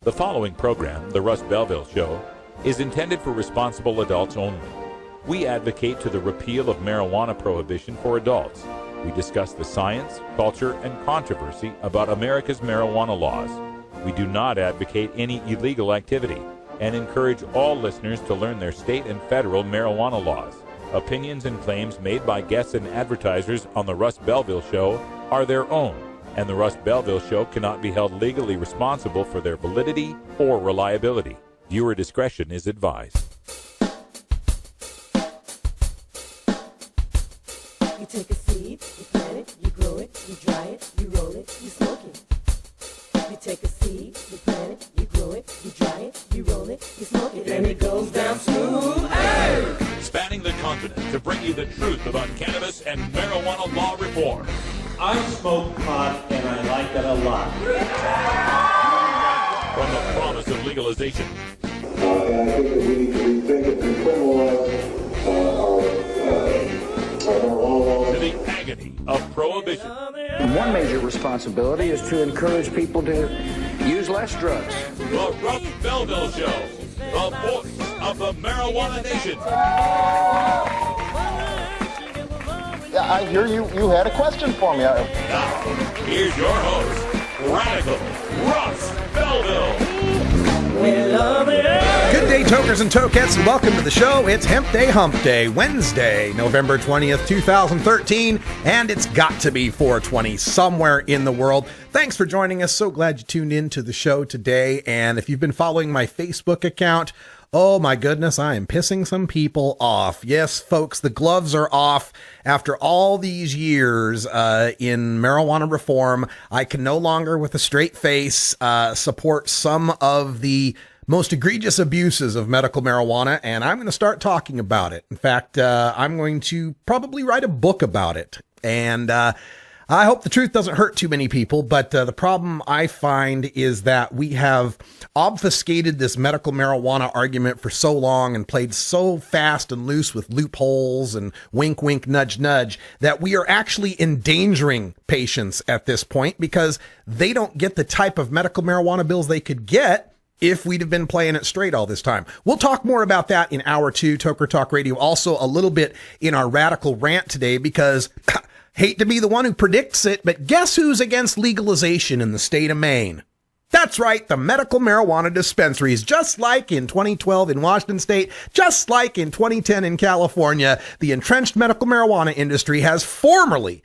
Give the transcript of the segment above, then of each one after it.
The following program, The Russ Belville Show, is intended for responsible adults only. We advocate to the repeal of marijuana prohibition for adults. We discuss the science, culture, and controversy about America's marijuana laws. We do not advocate any illegal activity and encourage all listeners to learn their state and federal marijuana laws. Opinions and claims made by guests and advertisers on The Russ Belville Show are their own, and The Russ Belville Show cannot be held legally responsible for their validity or reliability. Viewer discretion is advised. You take a seed, you plant it, you grow it, you dry it, you roll it, you smoke it. You take a seed, you plant it, you grow it, you dry it, you roll it, you smoke it, and it goes down smooth. Hey! Spanning the continent to bring you the truth about cannabis and marijuana law reform. I smoke pot and I like it a lot. From the promise of legalization. And I think that we need to rethink it and criminalize our marijuana laws. To the agony of prohibition. One major responsibility is to encourage people to use less drugs. The Russ Belville Show, the voice of the marijuana nation. Yeah, I hear you had a question for me. Now, here's your host, Radical Russ Belville. Good day, tokers and tokettes, and welcome to the show. It's Hemp Day Hump Day, Wednesday, November 20th, 2013, and it's got to be 420 somewhere in the world. Thanks for joining us. So glad you tuned in to the show today, and if you've been following my Facebook account, oh my goodness, I am pissing some people off. Yes, folks, the gloves are off. After all these years in marijuana reform, I can no longer, with a straight face, support some of the most egregious abuses of medical marijuana, and I'm going to start talking about it. In fact, I'm going to probably write a book about it. And I hope the truth doesn't hurt too many people, but the problem I find is that we have obfuscated this medical marijuana argument for so long and played so fast and loose with loopholes and wink, wink, nudge, nudge that we are actually endangering patients at this point because they don't get the type of medical marijuana bills they could get if we'd have been playing it straight all this time. We'll talk more about that in hour 2, Toker Talk Radio. Also a little bit in our radical rant today because hate to be the one who predicts it, but guess who's against legalization in the state of Maine? That's right, the medical marijuana dispensaries. Just like in 2012 in Washington State, just like in 2010 in California, the entrenched medical marijuana industry has formally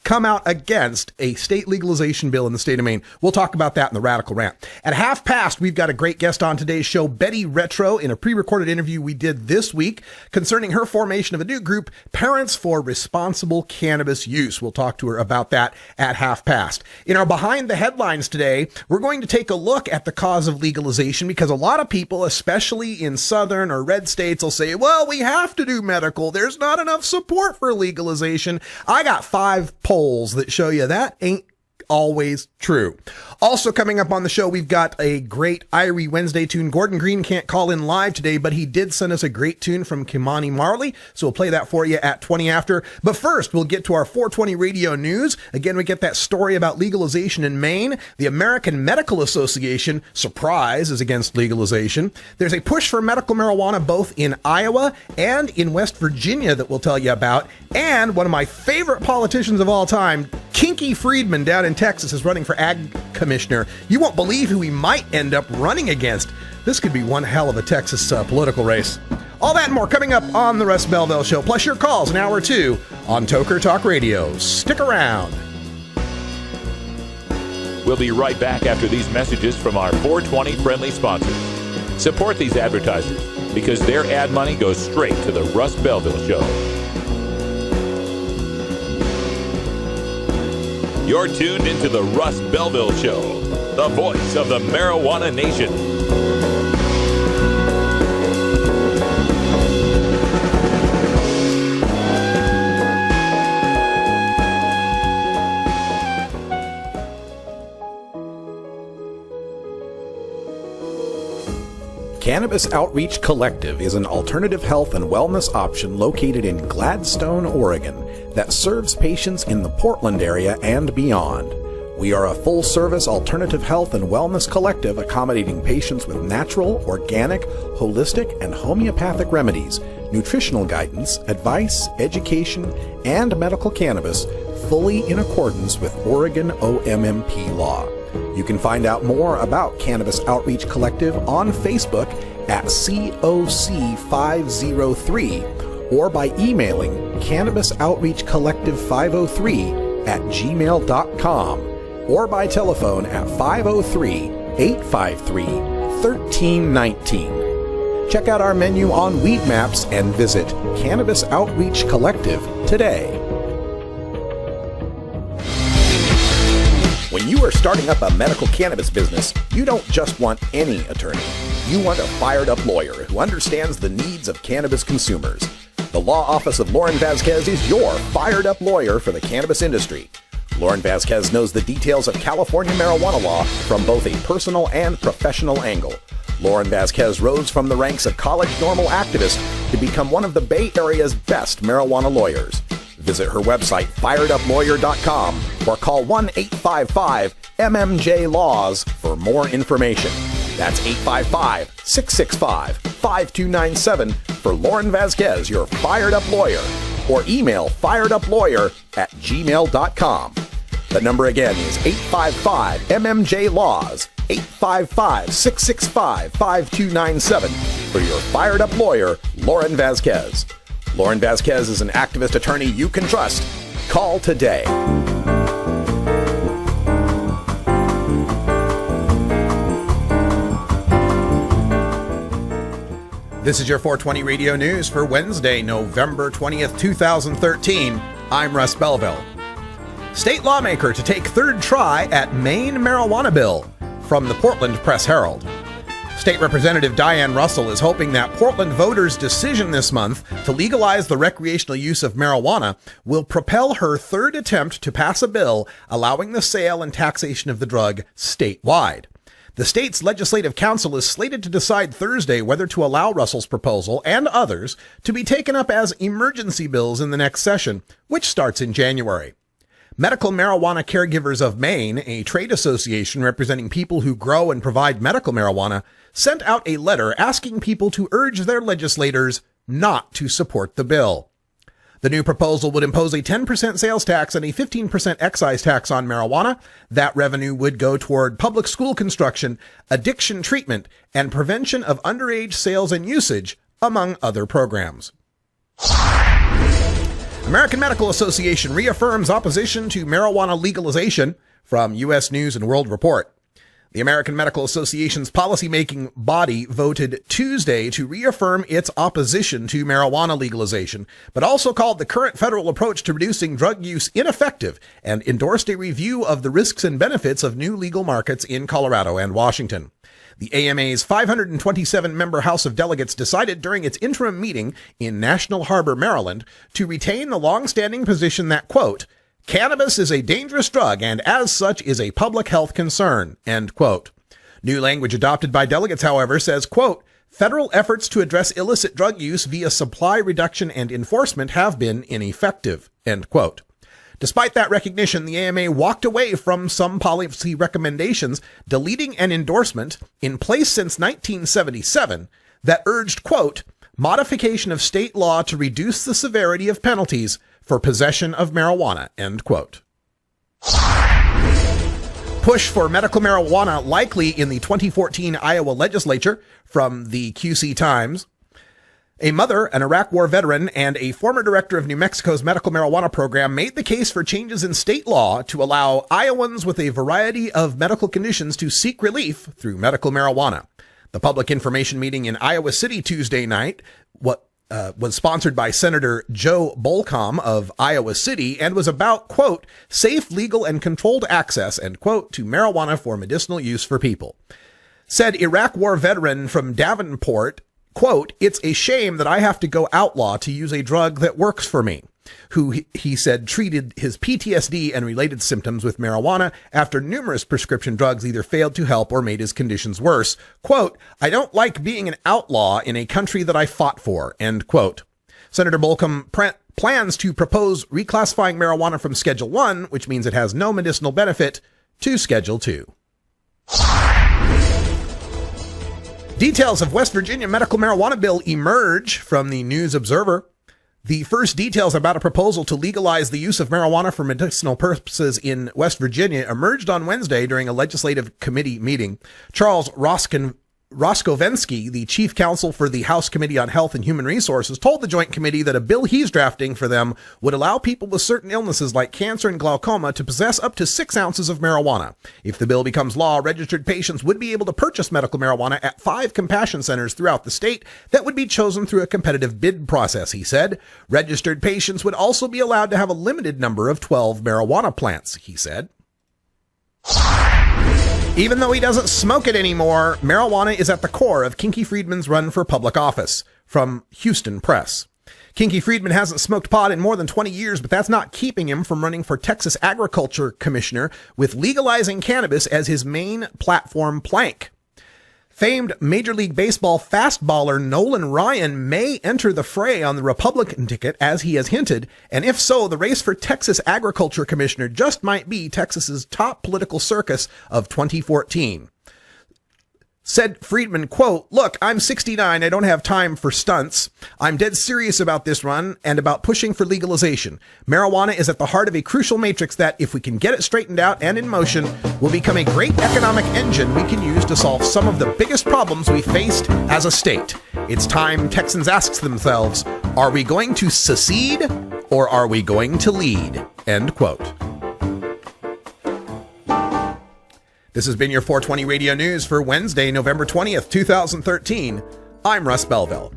come out against a state legalization bill in the state of Maine. We'll talk about that in the Radical Rant. At 5:30, we've got a great guest on today's show, Betty Retro, in a pre-recorded interview we did this week concerning her formation of a new group, Parents for Responsible Cannabis Use. We'll talk to her about that at 5:30. In our Behind the Headlines today, we're going to take a look at the cause of legalization because a lot of people, especially in southern or red states, will say, well, we have to do medical. There's not enough support for legalization. I got 5 polls that show you that ain't always true. Also coming up on the show, we've got a great Irie Wednesday tune. Gordon Green can't call in live today, but he did send us a great tune from Kimani Marley, so we'll play that for you at 20 after. But first, we'll get to our 420 radio news. Again, we get that story about legalization in Maine. The American Medical Association, surprise, is against legalization. There's a push for medical marijuana both in Iowa and in West Virginia that we'll tell you about. And one of my favorite politicians of all time, Kinky Friedman down in Texas, is running for Ag Commissioner. You won't believe who he might end up running against. This could be one hell of a Texas political race. All that and more coming up on the Russ Belville Show, plus your calls in hour 2 on Toker Talk Radio. Stick around. We'll be right back after these messages from our 420 friendly sponsors. Support these advertisers because their ad money goes straight to the Russ Belville Show. You're tuned into the Russ Belville Show, the voice of the marijuana nation. Cannabis Outreach Collective is an alternative health and wellness option located in Gladstone, Oregon, that serves patients in the Portland area and beyond. We are a full-service alternative health and wellness collective accommodating patients with natural, organic, holistic, and homeopathic remedies, nutritional guidance, advice, education, and medical cannabis, fully in accordance with Oregon OMMP law. You can find out more about Cannabis Outreach Collective on Facebook at COC503 or by emailing cannabisoutreachcollective503@gmail.com or by telephone at 503-853-1319. Check out our menu on Weed Maps and visit Cannabis Outreach Collective today. When you are starting up a medical cannabis business, you don't just want any attorney. You want a fired-up lawyer who understands the needs of cannabis consumers. The Law Office of Lauren Vasquez is your fired-up lawyer for the cannabis industry. Lauren Vasquez knows the details of California marijuana law from both a personal and professional angle. Lauren Vasquez rose from the ranks of college normal activists to become one of the Bay Area's best marijuana lawyers. Visit her website, fireduplawyer.com, or call 1-855-MMJ-LAWS for more information. That's 855-665-5297 for Lauren Vasquez, your fired-up lawyer, or email fireduplawyer@gmail.com. The number again is 855-MMJ-LAWS, 855-665-5297 for your fired-up lawyer, Lauren Vasquez. Lauren Vasquez is an activist attorney you can trust. Call today. This is your 420 Radio News for Wednesday, November 20th, 2013. I'm Russ Belville. State lawmaker to take third try at Maine marijuana bill, from the Portland Press-Herald. State Representative Diane Russell is hoping that Portland voters' decision this month to legalize the recreational use of marijuana will propel her third attempt to pass a bill allowing the sale and taxation of the drug statewide. The state's legislative council is slated to decide Thursday whether to allow Russell's proposal and others to be taken up as emergency bills in the next session, which starts in January. Medical Marijuana Caregivers of Maine, a trade association representing people who grow and provide medical marijuana, sent out a letter asking people to urge their legislators not to support the bill. The new proposal would impose a 10% sales tax and a 15% excise tax on marijuana. That revenue would go toward public school construction, addiction treatment, and prevention of underage sales and usage, among other programs. American Medical Association reaffirms opposition to marijuana legalization, from U.S. News and World Report. The American Medical Association's policymaking body voted Tuesday to reaffirm its opposition to marijuana legalization, but also called the current federal approach to reducing drug use ineffective and endorsed a review of the risks and benefits of new legal markets in Colorado and Washington. The AMA's 527-member House of Delegates decided during its interim meeting in National Harbor, Maryland, to retain the long-standing position that, quote, cannabis is a dangerous drug and as such is a public health concern, end quote. New language adopted by delegates, however, says, quote, federal efforts to address illicit drug use via supply reduction and enforcement have been ineffective, end quote. Despite that recognition, the AMA walked away from some policy recommendations, deleting an endorsement in place since 1977 that urged, quote, modification of state law to reduce the severity of penalties for possession of marijuana, end quote. Push for medical marijuana likely in the 2014 Iowa legislature, from the QC Times. A mother, an Iraq War veteran, and a former director of New Mexico's medical marijuana program made the case for changes in state law to allow Iowans with a variety of medical conditions to seek relief through medical marijuana. The public information meeting in Iowa City Tuesday night was sponsored by Senator Joe Bolcom of Iowa City and was about, quote, safe, legal, and controlled access, end quote, to marijuana for medicinal use for people. Said Iraq War veteran from Davenport, quote, it's a shame that I have to go outlaw to use a drug that works for me, who he said treated his PTSD and related symptoms with marijuana after numerous prescription drugs either failed to help or made his conditions worse. Quote, I don't like being an outlaw in a country that I fought for, end quote. Senator Bolcom plans to propose reclassifying marijuana from Schedule 1, which means it has no medicinal benefit, to Schedule 2. Details of West Virginia medical marijuana bill emerge from the News Observer. The first details about a proposal to legalize the use of marijuana for medicinal purposes in West Virginia emerged on Wednesday during a legislative committee meeting. Charles Roskovensky, the chief counsel for the House Committee on Health and Human Resources, told the Joint Committee that a bill he's drafting for them would allow people with certain illnesses like cancer and glaucoma to possess up to 6 ounces of marijuana. If the bill becomes law, registered patients would be able to purchase medical marijuana at 5 compassion centers throughout the state that would be chosen through a competitive bid process, he said. Registered patients would also be allowed to have a limited number of 12 marijuana plants, he said. Even though he doesn't smoke it anymore, marijuana is at the core of Kinky Friedman's run for public office. From Houston Press. Kinky Friedman hasn't smoked pot in more than 20 years, but that's not keeping him from running for Texas Agriculture Commissioner with legalizing cannabis as his main platform plank. Famed Major League Baseball fastballer Nolan Ryan may enter the fray on the Republican ticket, as he has hinted, and if so, the race for Texas Agriculture Commissioner just might be Texas's top political circus of 2014. Said Friedman, quote, "Look, I'm 69. I don't have time for stunts. I'm dead serious about this run and about pushing for legalization. Marijuana is at the heart of a crucial matrix that, if we can get it straightened out and in motion, will become a great economic engine we can use to solve some of the biggest problems we faced as a state. It's time Texans ask themselves, are we going to secede or are we going to lead?" End quote. This has been your 420 Radio News for Wednesday, November 20th, 2013. I'm Russ Belville.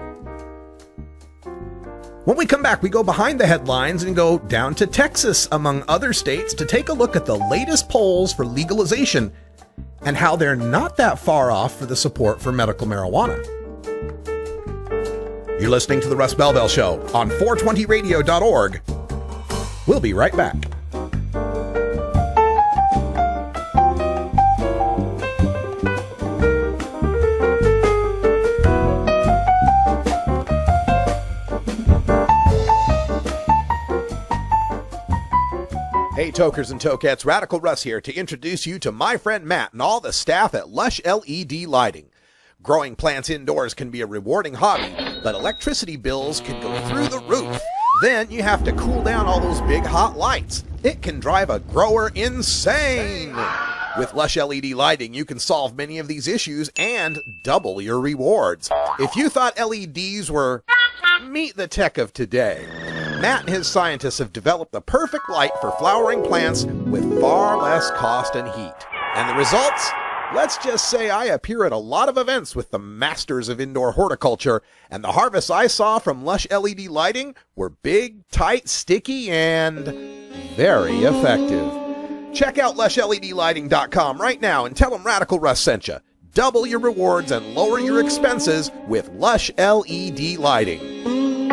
When we come back, we go behind the headlines and go down to Texas, among other states, to take a look at the latest polls for legalization and how they're not that far off for the support for medical marijuana. You're listening to The Russ Belville Show on 420radio.org. We'll be right back. Hey, tokers and tokettes, Radical Russ here to introduce you to my friend Matt and all the staff at Lush LED Lighting. Growing plants indoors can be a rewarding hobby, but electricity bills can go through the roof. Then you have to cool down all those big hot lights. It can drive a grower insane. With Lush LED Lighting, you can solve many of these issues and double your rewards. If you thought LEDs were meet the tech of today, Matt and his scientists have developed the perfect light for flowering plants with far less cost and heat. And the results? Let's just say I appear at a lot of events with the masters of indoor horticulture, and the harvests I saw from Lush LED Lighting were big, tight, sticky, and very effective. Check out lushledlighting.com right now and tell them Radical Russ sent you. Double your rewards and lower your expenses with Lush LED Lighting.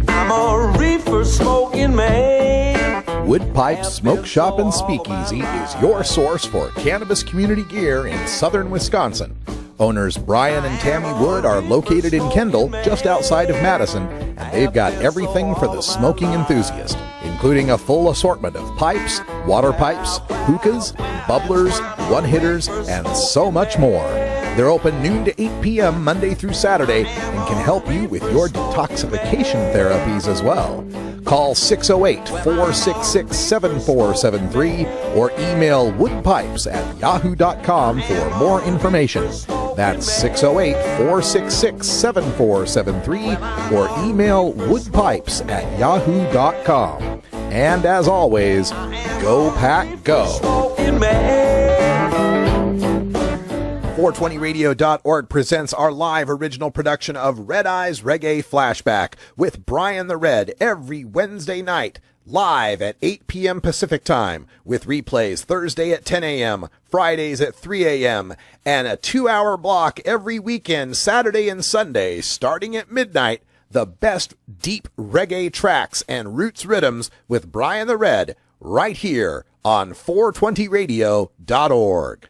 I'm a reefer smoking man. Wood Pipe Smoke Shop and Speakeasy is your source for cannabis community gear in southern Wisconsin. Owners Brian and Tammy Wood are located in Kendall, just outside of Madison, and they've got everything for the smoking enthusiast, including a full assortment of pipes, water pipes, hookahs, bubblers, one-hitters, and so much more. They're open noon to 8 p.m. Monday through Saturday and can help you with your detoxification therapies as well. Call 608-466-7473 or email woodpipes@yahoo.com for more information. That's 608-466-7473 or email woodpipes@yahoo.com. And as always, go pack go. 420radio.org presents our live original production of Red Eyes Reggae Flashback with Brian the Red every Wednesday night, live at 8 p.m. Pacific Time, with replays Thursday at 10 a.m., Fridays at 3 a.m., and a 2-hour block every weekend, Saturday and Sunday, starting at midnight. The best deep reggae tracks and roots rhythms with Brian the Red right here on 420radio.org.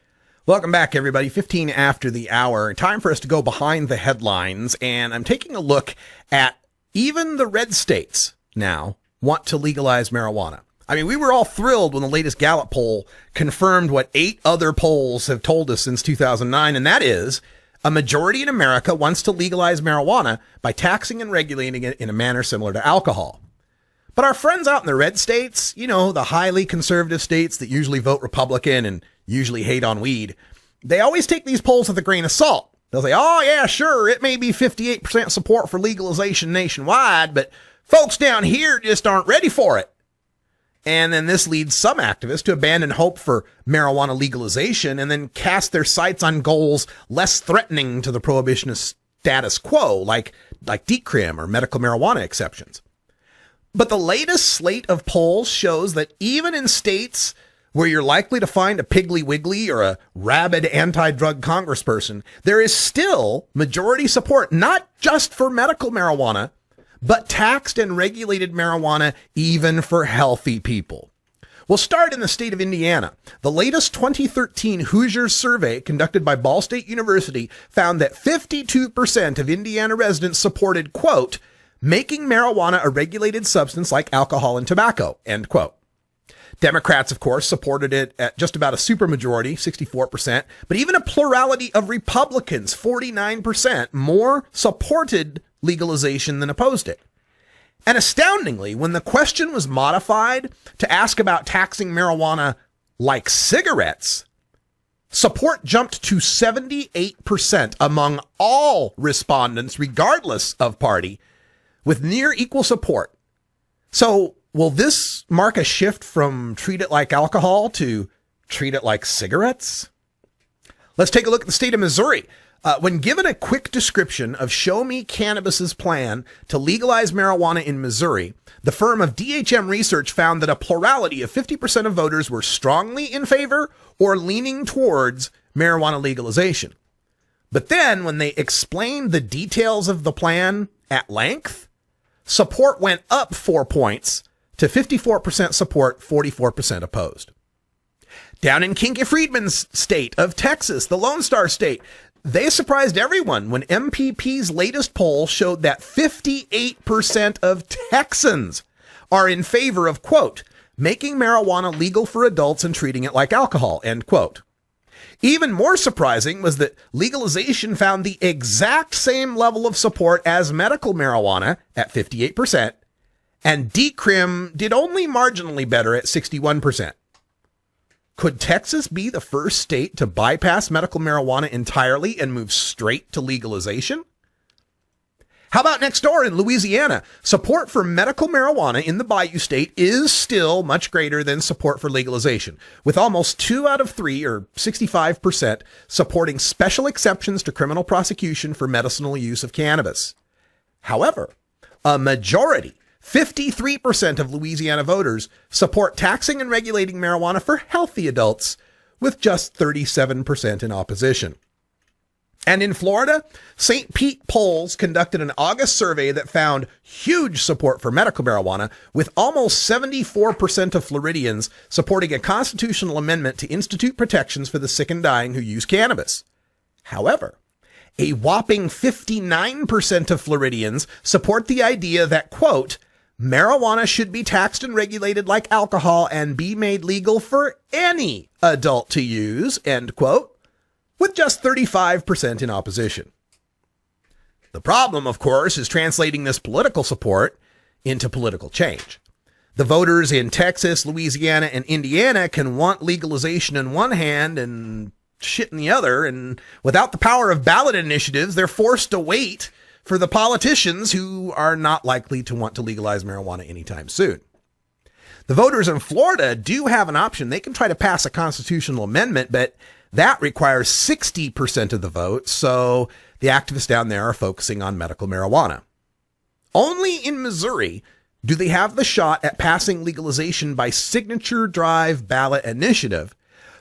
Welcome back, everybody. 15 after the hour. Time for us to go behind the headlines, and I'm taking a look at even the red states now want to legalize marijuana. I mean, we were all thrilled when the latest Gallup poll confirmed what 8 other polls have told us since 2009, and that is a majority in America wants to legalize marijuana by taxing and regulating it in a manner similar to alcohol. But our friends out in the red states, you know, the highly conservative states that usually vote Republican and usually hate on weed, they always take these polls with a grain of salt. They'll say, oh yeah, sure, it may be 58% support for legalization nationwide, but folks down here just aren't ready for it. And then this leads some activists to abandon hope for marijuana legalization and then cast their sights on goals less threatening to the prohibitionist status quo, like decrim or medical marijuana exceptions. But the latest slate of polls shows that even in states where you're likely to find a Piggly Wiggly or a rabid anti-drug congressperson, there is still majority support, not just for medical marijuana, but taxed and regulated marijuana even for healthy people. We'll start in the state of Indiana. The latest 2013 Hoosiers survey conducted by Ball State University found that 52% of Indiana residents supported, quote, making marijuana a regulated substance like alcohol and tobacco, end quote. Democrats, of course, supported it at just about a supermajority, 64%, but even a plurality of Republicans, 49%, more supported legalization than opposed it. And astoundingly, when the question was modified to ask about taxing marijuana like cigarettes, support jumped to 78% among all respondents, regardless of party, with near equal support. So will this mark a shift from treat it like alcohol to treat it like cigarettes? Let's take a look at the state of Missouri. When given a quick description of Show Me Cannabis's plan to legalize marijuana in Missouri, the firm of DHM Research found that a plurality of 50% of voters were strongly in favor or leaning towards marijuana legalization. But then when they explained the details of the plan at length, support went up 4 points to 54% support, 44% opposed. Down in Kinky Friedman's state of Texas, the Lone Star State, they surprised everyone when MPP's latest poll showed that 58% of Texans are in favor of, quote, making marijuana legal for adults and treating it like alcohol, end quote. Even more surprising was that legalization found the exact same level of support as medical marijuana at 58%, and decrim did only marginally better at 61%. Could Texas be the first state to bypass medical marijuana entirely and move straight to legalization? How about next door in Louisiana? Support for medical marijuana in the Bayou State is still much greater than support for legalization, with almost 2 out of 3, or 65%, supporting special exceptions to criminal prosecution for medicinal use of cannabis. However, a majority, 53% of Louisiana voters support taxing and regulating marijuana for healthy adults, with just 37% in opposition. And in Florida, St. Pete polls conducted an August survey that found huge support for medical marijuana, with almost 74% of Floridians supporting a constitutional amendment to institute protections for the sick and dying who use cannabis. However, a whopping 59% of Floridians support the idea that, quote, marijuana should be taxed and regulated like alcohol and be made legal for any adult to use, end quote, with just 35% in opposition. The problem, of course, is translating this political support into political change. The voters in Texas, Louisiana, and Indiana can want legalization in one hand and shit in the other, and without the power of ballot initiatives, they're forced to wait for the politicians who are not likely to want to legalize marijuana anytime soon. The voters in Florida do have an option. They can try to pass a constitutional amendment, but that requires 60% of the vote, so the activists down there are focusing on medical marijuana. Only in Missouri do they have the shot at passing legalization by signature drive ballot initiative.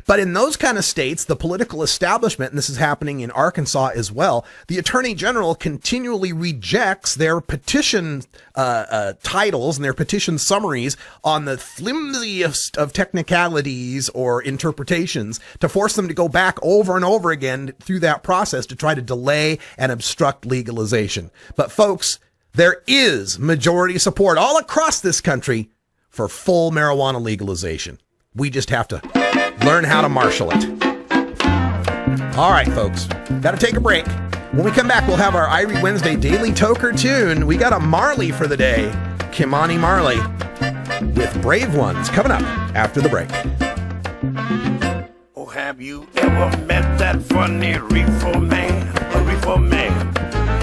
But in those kind of states, the political establishment, and this is happening in Arkansas as well, the attorney general continually rejects their petition titles and their petition summaries on the flimsiest of technicalities or interpretations to force them to go back over and over again through that process to try to delay and obstruct legalization. But folks, there is majority support all across this country for full marijuana legalization. We just have to learn how to marshal it. All right, folks, got to take a break. When we come back, we'll have our Irie Wednesday Daily Toker tune. We got a Marley for the day, Kimani Marley, with Brave Ones, coming up after the break. Oh, have you ever met that funny reefer man? A reefer man.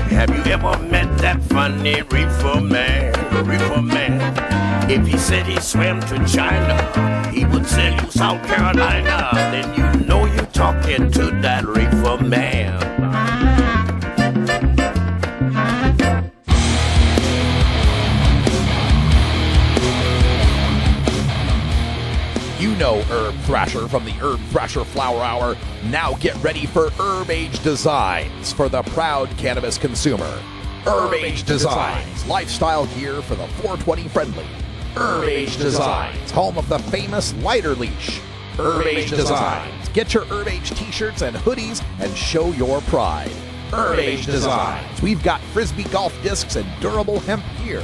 Have you ever met that funny reefer man? A reefer man. If he said he swam to China, he would sell you South Carolina. Then you know you're talking to that reefer man. You know Herb Thrasher from the Herb Thrasher Flower Hour. Now get ready for Herb Age Designs for the proud cannabis consumer. Herb Age Designs, lifestyle gear for the 420 friendly. Herb Age Designs, home of the famous lighter leash. Herb Age Designs, get your Herb Age t-shirts and hoodies and show your pride. Herb Age Designs, we've got frisbee golf discs and durable hemp gear.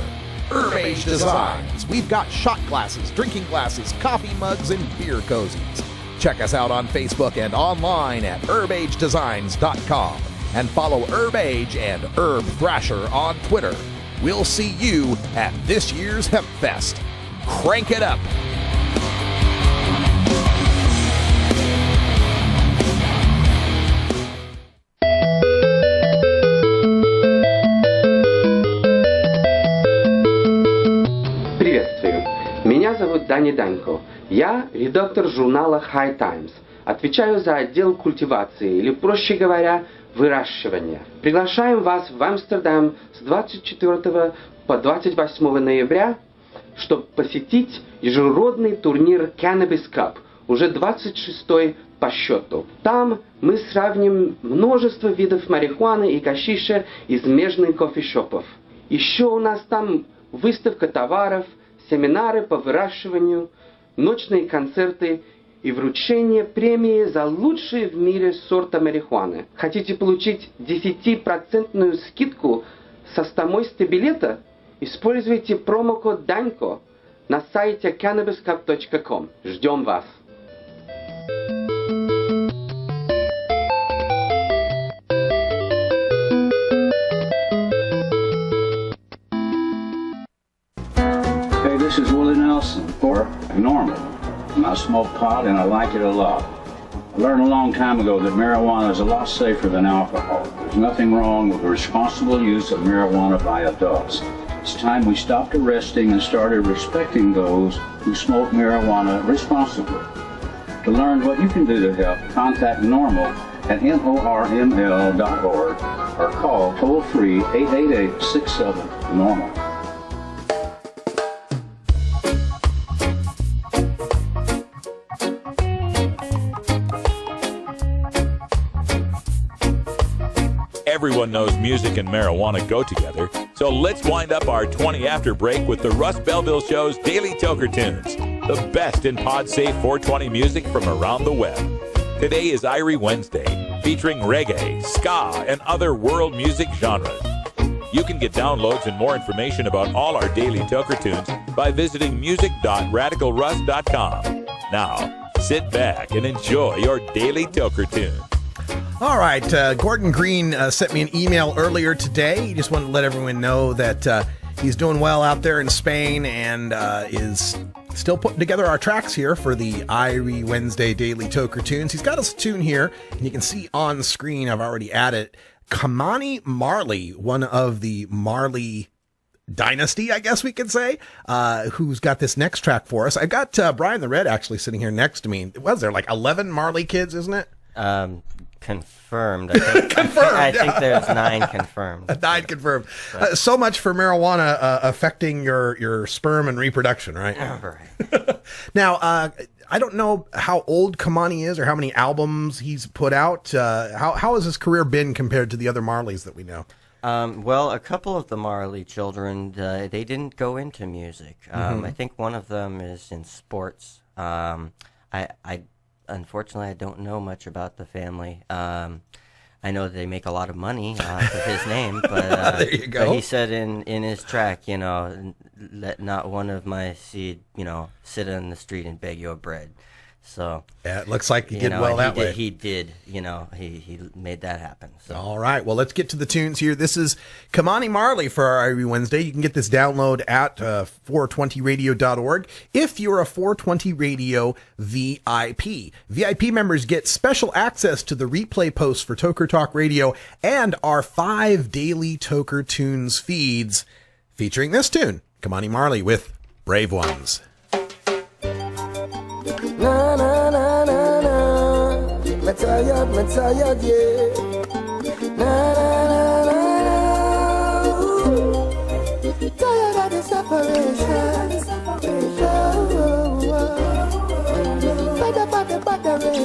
Herb Age Designs, we've got shot glasses, drinking glasses, coffee mugs, and beer cozies. Check us out on Facebook and online at herbagedesigns.com and follow Herb Age and Herb Thrasher on Twitter. We'll see you at this year's Hemp Fest. Crank it up! Приветствую. Меня зовут Дани Данько. Я редактор журнала High Times. Отвечаю за отдел культивации, или, проще говоря, выращивания. Приглашаем вас в Амстердам с 24 по 28 ноября, чтобы посетить ежегодный турнир Cannabis Cup, уже 26-й по счету. Там мы сравним множество видов марихуаны и гашиша из межных кофешопов. Еще у нас там выставка товаров, семинары по выращиванию, ночные концерты и вручение премии за лучший в мире сорта марихуаны. Хотите получить 10% скидку со стоимости билета? Используйте промокод DANKO на сайте cannabiscup.com. Ждем вас! Hey, this is Willie Nelson, or Norman. I smoke pot and I like it a lot. I learned a long time ago that marijuana is a lot safer than alcohol. There's nothing wrong with the responsible use of marijuana by adults. It's time we stopped arresting and started respecting those who smoke marijuana responsibly. To learn what you can do to help, contact NORML at NORML.org or call toll-free 888-67-NORMAL. Everyone knows music and marijuana go together, so let's wind up our 20 after break with the Russ Belville Show's Daily Toker Tunes, the best in pod-safe 420 music from around the web. Today is Irie Wednesday, featuring reggae, ska, and other world music genres. You can get downloads and more information about all our Daily Toker Tunes by visiting music.radicalruss.com. Now, sit back and enjoy your Daily Toker Tune. All right, Gordon Green sent me an email earlier today. He just wanted to let everyone know that he's doing well out there in Spain and is still putting together our tracks here for the Irie Wednesday Daily Toker Tunes. He's got us a tune here, and you can see on screen, I've already added Kimani Marley, one of the Marley dynasty, I guess we could say, who's got this next track for us. I got Brian the Red actually sitting here next to me. Was there like 11 Marley kids, isn't it? Confirmed. I think, confirmed. I think there's 9 confirmed. 9 confirmed. So much for marijuana affecting your sperm and reproduction, right? Right. Now, I don't know how old Kimani is or how many albums he's put out. How has his career been compared to the other Marleys that we know? Well, a couple of the Marley children, they didn't go into music. I think one of them is in sports. Unfortunately, I don't know much about the family. I know they make a lot of money off of his name, but, there you go. But he said in his track, you know, let not one of my seed, you know, sit on the street and beg your bread. So yeah, it looks like he did well that way. He did, you know, he made that happen. So. All right, well, let's get to the tunes here. This is Kamani Marley for our every Wednesday. You can get this download at 420radio.org if you're a 420 Radio VIP. VIP members get special access to the replay posts for Toker Talk Radio and our 5 daily Toker Tunes feeds featuring this tune, Kamani Marley with Brave Ones. Na na na na na, me tired, yeah. Na na na na, ooh. Tired of the separation. Fed up of the botheration.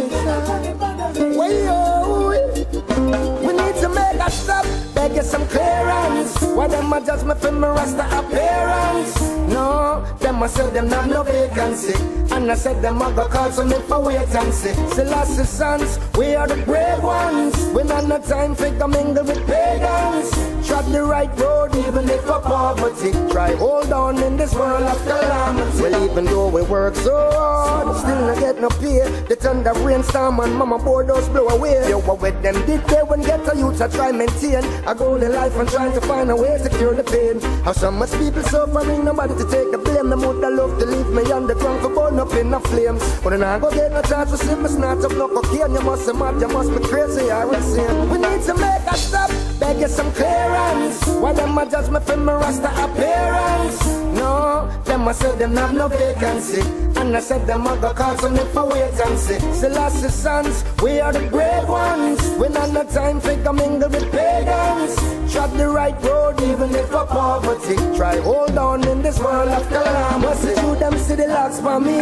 We need to make a stop, beg some clearance. Why them a judge me for my rasta appearance? No, them a say them have no vacancy. And I said them a go call some me for wait and see. Selassie sons, we are the brave ones. We not no time for to mingle with pagans. Trod the right road even if for poverty. Try hold on in this world of calamity. Well, even though we work so hard, still not get no pay. The thunder rainstorm and mama board us blow away. You were with them did they when get a youth I try maintain a golden life and trying to find a way to cure the pain. How so much people suffering, nobody to take the blame. The mood I love to leave me on the ground for burn up in the flames. But then I go get no chance to see me snatch up no cocaine. You must be mad, you must be crazy or insane. We need to make a stop, beg you some clearance. Why them a judge me for my rasta appearance? No, them a say them have no vacancy. And I said them a go call some me for wait and see. Selassie sons, we are the brave ones. We not no time for to mingle with pagans. Trod the right road even if for poverty. Try hold on in this world of calamity. To them see the locks for me,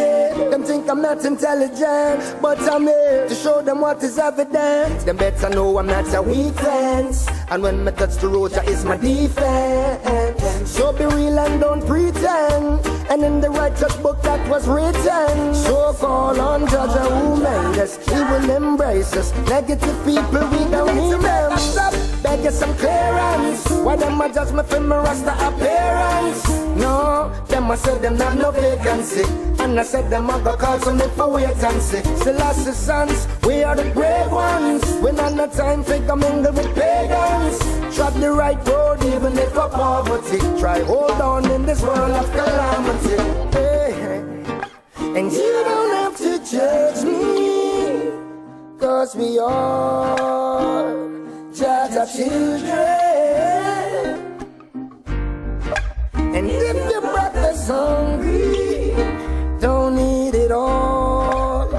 them think I'm not intelligent, but I'm here to show them what is evident. Them better know I'm not a weak fence. And when me touch the road, that is my defense. So be real and don't pretend. And in the righteous book that was written, so call on judge who made us. He will embrace us. Negative people, we don't need them. Stop, beg you some clearance. Why them a judge me for my rasta appearance? No, them a say them have no vacancy. And I said them a go call some me for wait and see. Selassie sons, we are the brave ones. We not no time for to mingle with pagans. Trod the right road even if for poverty. Try hold on in this world of calamity. Hey, and you don't have to judge me, cause we are Jaja children. And if your brother's hungry, don't eat it all.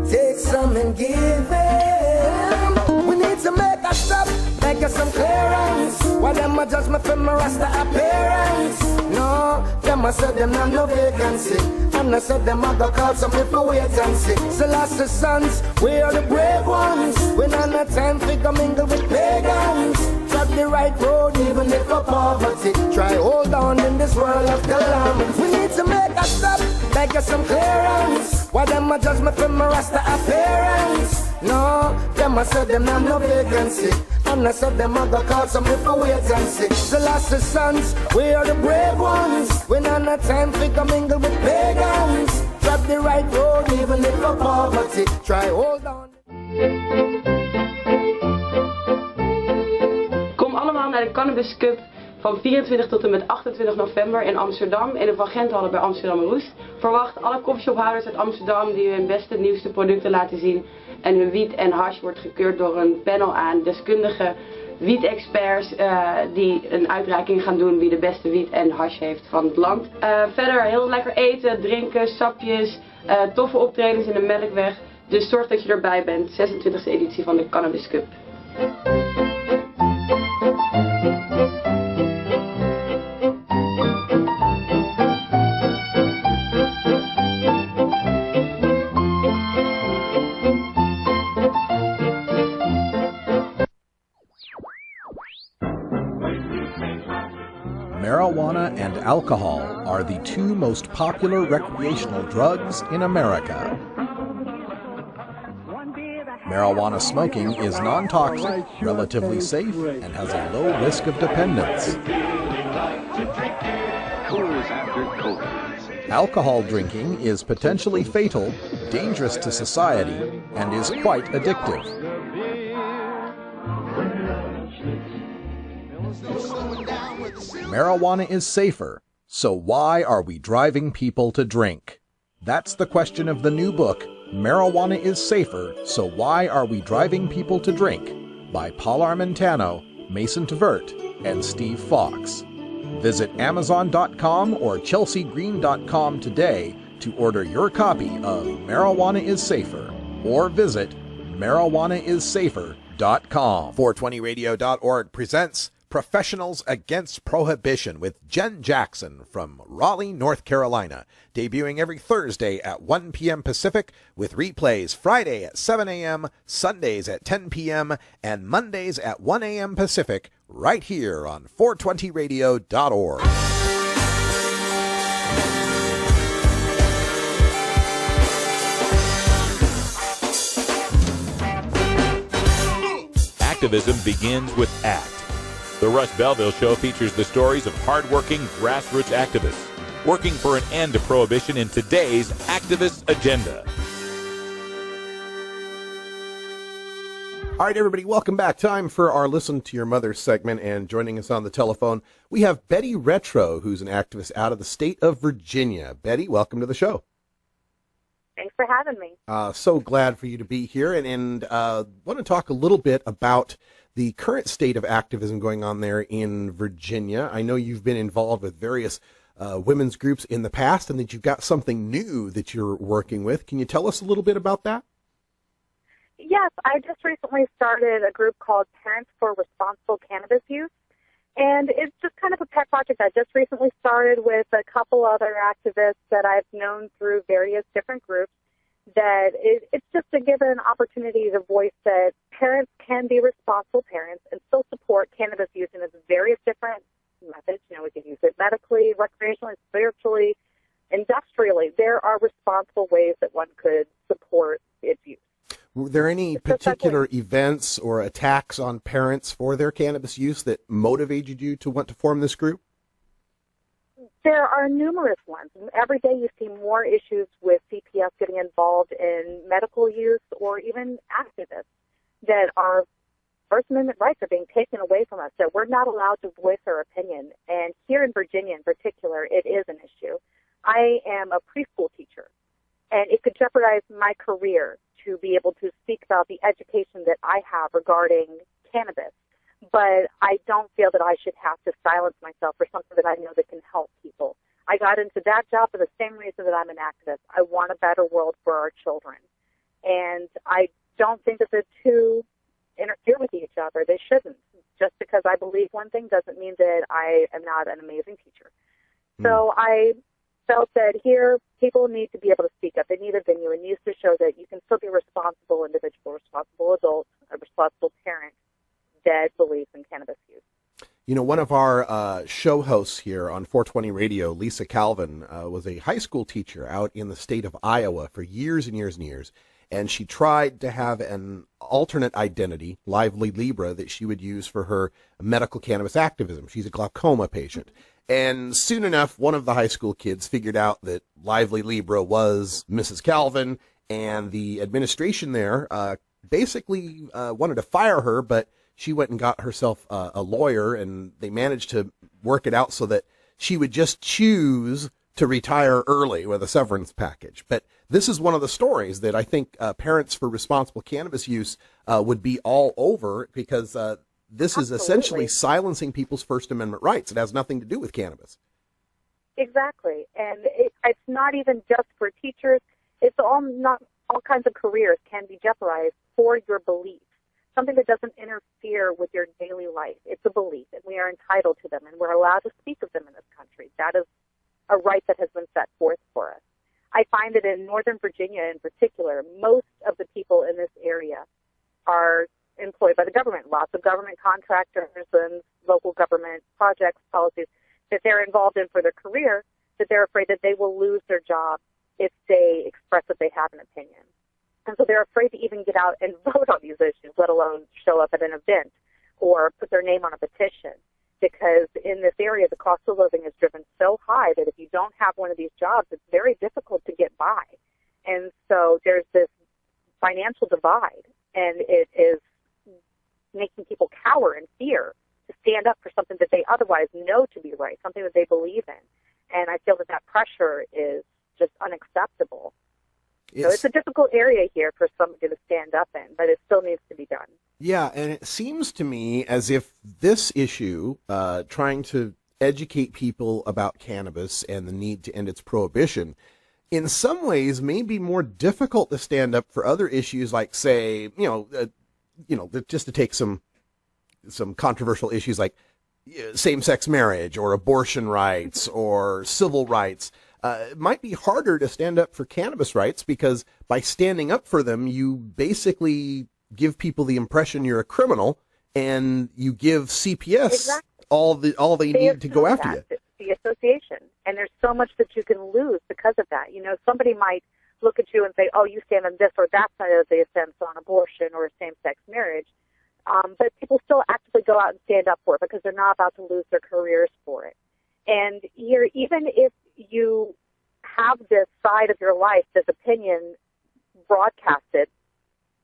Take some and give him. We need to make a stop, make us some clearance. Why them a judge me for my rasta appearance? No, them a say them have no vacancy. And I said them a go call some people wait and see. Selassie sons, we are the brave ones. We not no time for to mingle with pagans. Trod the right road even if for poverty. Try hold on in this world of calamity. We need to make a stop, beg us some clearance. Why them a judge me for my rasta appearance? No, them a say them have no vacancy. And I said them a go call some people wait and see. Selassie sons, we are the brave ones. We not no time for to mingle with pagans. Trod the right road even if for poverty. Try hold on. Kom allemaal naar de Cannabis Cup van 24 tot en met 28 november in Amsterdam in de Van Genthallen bij Amsterdam Roest. Verwacht alle coffeeshophouders uit Amsterdam die hun beste nieuwste producten laten zien. En hun wiet en hash wordt gekeurd door een panel aan deskundige wiet-experts die een uitreiking gaan doen wie de beste wiet en hash heeft van het land. Verder heel lekker eten, drinken, sapjes, toffe optredens in de Melkweg. Dus zorg dat je erbij bent, 26e editie van de Cannabis Cup. Marijuana and alcohol are the two most popular recreational drugs in America. Marijuana smoking is non-toxic, relatively safe, and has a low risk of dependence. Alcohol drinking is potentially fatal, dangerous to society, and is quite addictive. Marijuana is safer, so why are we driving people to drink? That's the question of the new book, Marijuana is Safer, So Why Are We Driving People to Drink? By Paul Armentano, Mason Tvert, and Steve Fox. Visit Amazon.com or ChelseaGreen.com today to order your copy of Marijuana is Safer, or visit marijuanaissafer.com. 420radio.org presents Professionals Against Prohibition with Jen Jackson from Raleigh, North Carolina, debuting every Thursday at 1 p.m. Pacific with replays Friday at 7 a.m., Sundays at 10 p.m., and Mondays at 1 a.m. Pacific right here on 420radio.org. Activism begins with ACT. The Russ Belville Show features the stories of hardworking grassroots activists working for an end to prohibition in today's activist agenda. All right, everybody, welcome back. Time for our Listen to Your Mother segment, and joining us on the telephone, we have Betty Retro, who's an activist out of the state of Virginia. Betty, welcome to the show. Thanks for having me. So glad for you to be here, and want to talk a little bit about the current state of activism going on there in Virginia. I know you've been involved with various women's groups in the past, and that you've got something new that you're working with. Can you tell us a little bit about that? Yes, I just recently started a group called Parents for Responsible Cannabis Use, and it's just kind of a pet project I just recently started with a couple other activists that I've known through various different groups. That it's just to give an opportunity to voice that parents can be responsible parents and still support cannabis use in its various different methods. You know, we can use it medically, recreationally, spiritually, industrially. There are responsible ways that one could support its use. Were there any particular events or attacks on parents for their cannabis use that motivated you to want to form this group? There are numerous ones. Every day you see more issues with CPS getting involved in medical use or even activists that our First Amendment rights are being taken away from us, that we're not allowed to voice our opinion. And here in Virginia in particular, it is an issue. I am a preschool teacher, and it could jeopardize my career to be able to speak about the education that I have regarding cannabis. But I don't feel that I should have to silence myself for something that I know that can help people. I got into that job for the same reason that I'm an activist. I want a better world for our children. And I don't think that the two interfere with each other. They shouldn't. Just because I believe one thing doesn't mean that I am not an amazing teacher. So I felt that here people need to be able to speak up. They need a venue. It needs to show that you can still be a responsible individual, responsible adult, a responsible parent that believes in cannabis use. You know, one of our show hosts here on 420 Radio, Lisa Calvin, was a high school teacher out in the state of Iowa for years and years and years. And she tried to have an alternate identity, Lively Libra, that she would use for her medical cannabis activism. She's a glaucoma patient. And soon enough, one of the high school kids figured out that Lively Libra was Mrs. Calvin, and the administration there basically wanted to fire her, but she went and got herself a lawyer, and they managed to work it out so that she would just choose to retire early with a severance package. But this is one of the stories that I think Parents for Responsible Cannabis Use would be all over, because this is essentially silencing people's First Amendment rights. It has nothing to do with cannabis. Exactly. And it's not even just for teachers. It's all kinds of careers can be jeopardized for your beliefs. Something that doesn't interfere with your daily life. It's a belief, and we are entitled to them, and we're allowed to speak of them in this country. That is a right that has been set forth for us. I find that in Northern Virginia in particular, most of the people in this area are employed by the government. Lots of government contractors and local government projects, policies that they're involved in for their career, that they're afraid that they will lose their job if they express that they have an opinion. And so they're afraid to even get out and vote on these issues, let alone show up at an event or put their name on a petition. Because in this area, the cost of living is driven so high that if you don't have one of these jobs, it's very difficult to get by. And so there's this financial divide, and it is making people cower in fear to stand up for something that they otherwise know to be right, something that they believe in. And I feel that that pressure is just unacceptable. So it's a difficult area here for somebody to stand up in, but it still needs to be done. Yeah, and it seems to me as if this issue, trying to educate people about cannabis and the need to end its prohibition, in some ways may be more difficult to stand up for other issues like, say, just to take some controversial issues like same-sex marriage or abortion rights or civil rights. It might be harder to stand up for cannabis rights because by standing up for them, you basically give people the impression you're a criminal, and you give CPS all they need to go after you. The association, and there's so much that you can lose because of that. You know, somebody might look at you and say, "Oh, you stand on this or that side of the fence on abortion or same-sex marriage," but people still actively go out and stand up for it because they're not about to lose their careers for it. And here, even if you have this side of your life, this opinion broadcasted,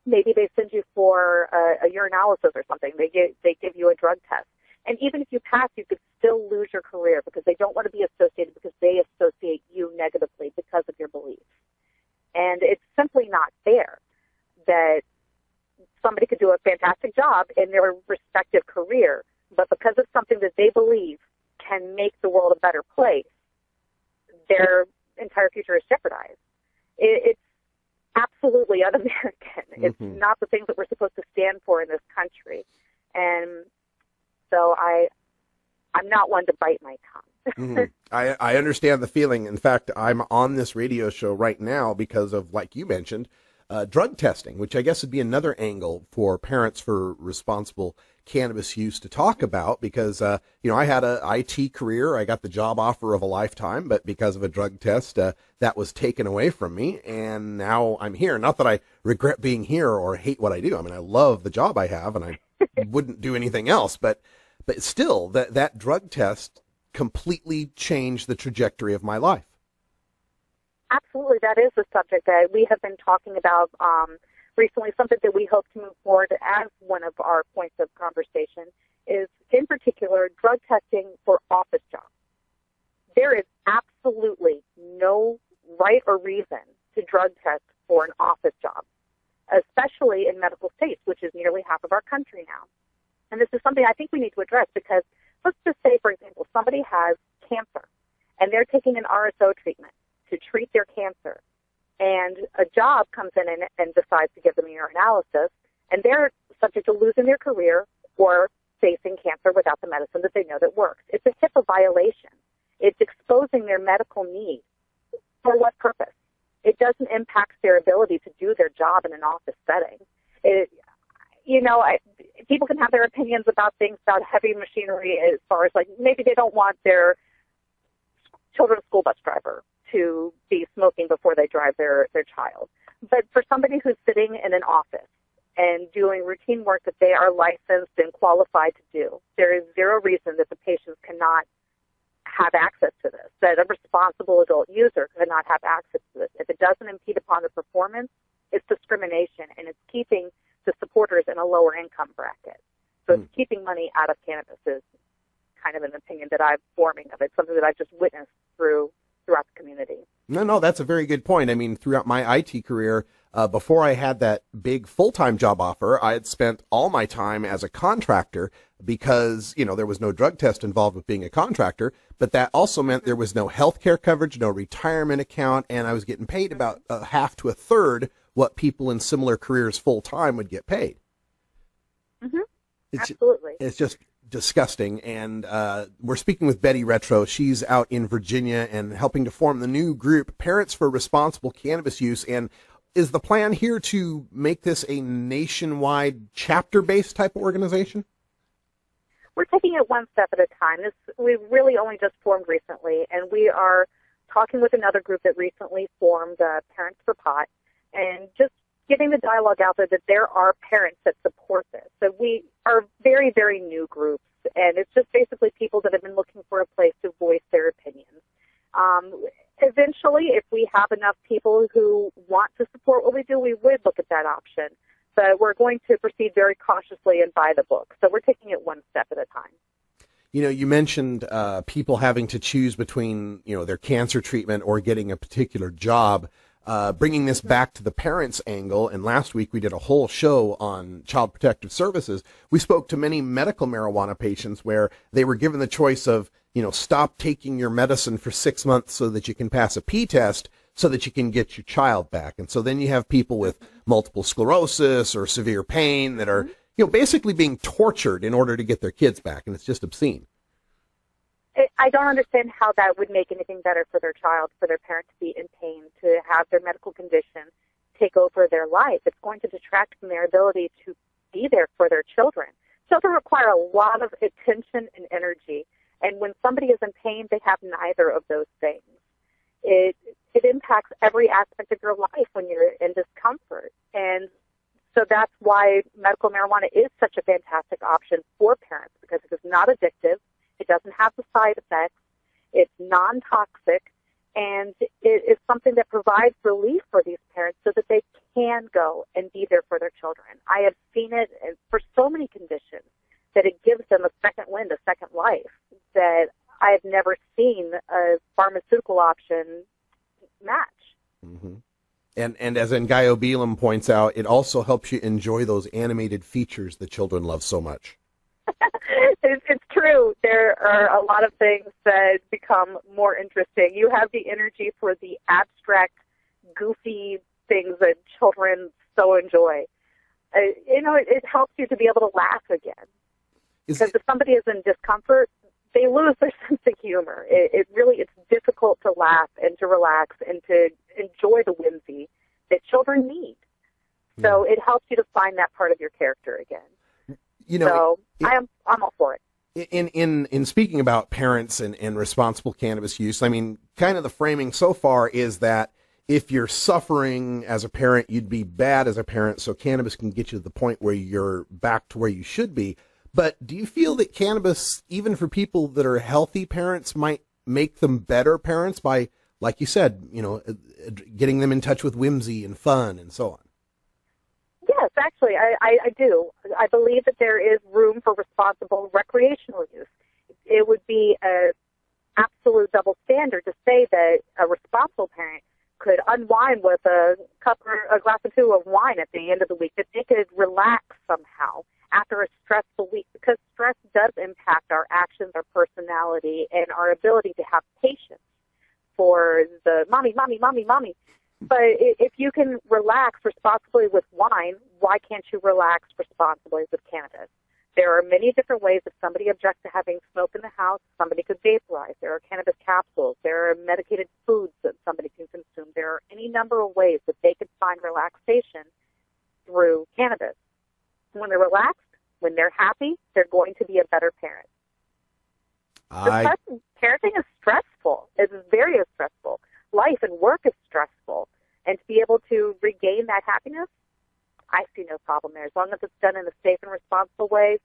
maybe they send you for a urinalysis or something. They give you a drug test. And even if you pass, you could still lose your career because they don't want to be associated because they associate you negatively because of your beliefs. And it's simply not fair that somebody could do a fantastic job in their respective career, but because of something that they believe can make the world a better place, their entire future is jeopardized. It's absolutely un-American. It's not the things that we're supposed to stand for in this country. And so I'm not one to bite my tongue. I understand the feeling. In fact, I'm on this radio show right now because of, like you mentioned, drug testing, which I guess would be another angle for parents for responsible cannabis use to talk about because, I had a IT career. I got the job offer of a lifetime, but because of a drug test, that was taken away from me. And now I'm here. Not that I regret being here or hate what I do. I mean, I love the job I have and I wouldn't do anything else, but still that drug test completely changed the trajectory of my life. Absolutely. That is a subject that we have been talking about recently. Something that we hope to move forward as one of our points of conversation is, in particular, drug testing for office jobs. There is absolutely no right or reason to drug test for an office job, especially in medical states, which is nearly half of our country now. And this is something I think we need to address because let's just say, for example, somebody has cancer and they're taking an RSO treatment to treat their cancer, and a job comes in and decides to give them a urinalysis, and they're subject to losing their career or facing cancer without the medicine that they know that works. It's a HIPAA violation. It's exposing their medical needs. For what purpose? It doesn't impact their ability to do their job in an office setting. People can have their opinions about things, about heavy machinery, as far as, like, maybe they don't want their children's school bus driver to be smoking before they drive their child. But for somebody who's sitting in an office and doing routine work that they are licensed and qualified to do, there is zero reason that the patients cannot have access to this, that a responsible adult user cannot have access to this. If it doesn't impede upon the performance, it's discrimination, and it's keeping the supporters in a lower income bracket. So it's keeping money out of cannabis is kind of an opinion that I'm forming of it, something that I've just witnessed throughout the community. No, that's a very good point. I mean, throughout my IT career, before I had that big full-time job offer, I had spent all my time as a contractor because, there was no drug test involved with being a contractor, but that also meant there was no health care coverage, no retirement account, and I was getting paid about half to a third what people in similar careers full-time would get paid. Absolutely. It's just disgusting. And we're speaking with Betty Retro. She's out in Virginia and helping to form the new group, Parents for Responsible Cannabis Use. And is the plan here to make this a nationwide chapter-based type of organization? We're taking it one step at a time. We really only just formed recently, and we are talking with another group that recently formed, Parents for Pot, and just getting the dialogue out there that there are parents that support this. So we are very, very new groups, and it's just basically people that have been looking for a place to voice their opinions. Eventually, if we have enough people who want to support what we do, we would look at that option. But we're going to proceed very cautiously and by the book. So we're taking it one step at a time. You know, you mentioned people having to choose between, their cancer treatment or getting a particular job. Bringing this back to the parents' angle, and last week we did a whole show on Child Protective Services. We spoke to many medical marijuana patients where they were given the choice of, stop taking your medicine for 6 months so that you can pass a P test so that you can get your child back. And so then you have people with multiple sclerosis or severe pain that are, basically being tortured in order to get their kids back, and it's just obscene. I don't understand how that would make anything better for their child, for their parent to be in pain, to have their medical condition take over their life. It's going to detract from their ability to be there for their children. Children require a lot of attention and energy, and when somebody is in pain, they have neither of those things. It impacts every aspect of your life when you're in discomfort, and so that's why medical marijuana is such a fantastic option for parents, because it is not addictive. It doesn't have the side effects. It's non-toxic, and it is something that provides relief for these parents so that they can go and be there for their children. I have seen it for so many conditions that it gives them a second wind, a second life, that I have never seen a pharmaceutical option match. Mm-hmm. And as Ngaio Belam points out, it also helps you enjoy those animated features that children love so much. It's true. There are a lot of things that become more interesting. You have the energy for the abstract, goofy things that children so enjoy. It helps you to be able to laugh again. Because if somebody is in discomfort, they lose their sense of humor. It's difficult to laugh and to relax and to enjoy the whimsy that children need. So it helps you to find that part of your character again. I'm all for it. In speaking about parents and responsible cannabis use, I mean, kind of the framing so far is that if you're suffering as a parent, you'd be bad as a parent, so cannabis can get you to the point where you're back to where you should be. But do you feel that cannabis, even for people that are healthy parents, might make them better parents by, like you said, getting them in touch with whimsy and fun and so on? Yes, actually, I do. I believe that there is room for responsible recreational use. It would be an absolute double standard to say that a responsible parent could unwind with a glass or two of wine at the end of the week, that they could relax somehow after a stressful week, because stress does impact our actions, our personality, and our ability to have patience for the mommy. But if you can relax responsibly with wine, why can't you relax responsibly with cannabis? There are many different ways. If somebody objects to having smoke in the house, somebody could vaporize. There are cannabis capsules. There are medicated foods that somebody can consume. There are any number of ways that they can find relaxation through cannabis. When they're relaxed, when they're happy, they're going to be a better parent. Parenting is stressful. It's very stressful. Life and work is stressful. And to be able to regain that happiness, I see no problem there. As long as it's done in a safe and responsible way,